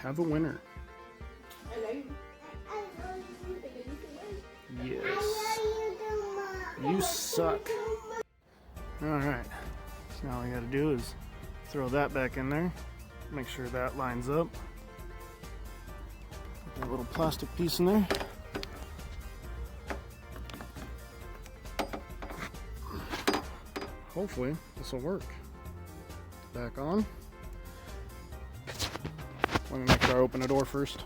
have a winner. Yes. You suck. Alright. So now all we gotta do is throw that back in there. Make sure that lines up. Put that little plastic piece in there. Hopefully this will work. Back on. Let me make sure I open the door first.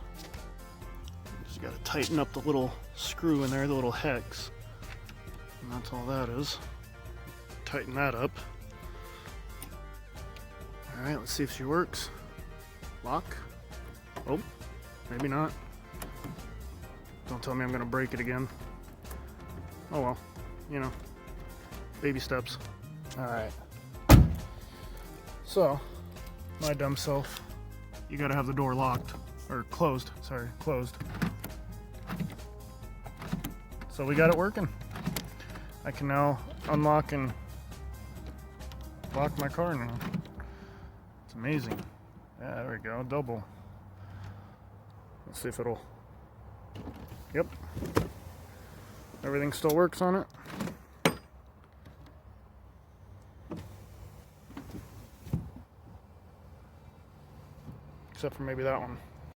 Just gotta tighten up the little screw in there, the little hex. And that's all that is. Tighten that up. Alright, let's see if she works. Lock. Oh, maybe not. Don't tell me I'm gonna break it again. Oh well, you know, baby steps. Alright. So, my dumb self, you gotta have the door locked, or closed, sorry, closed. So we got it working. I can now unlock and lock my car now. It's amazing. Yeah, there we go, double. Let's see if it'll, yep. Everything still works on it. Except for maybe that one.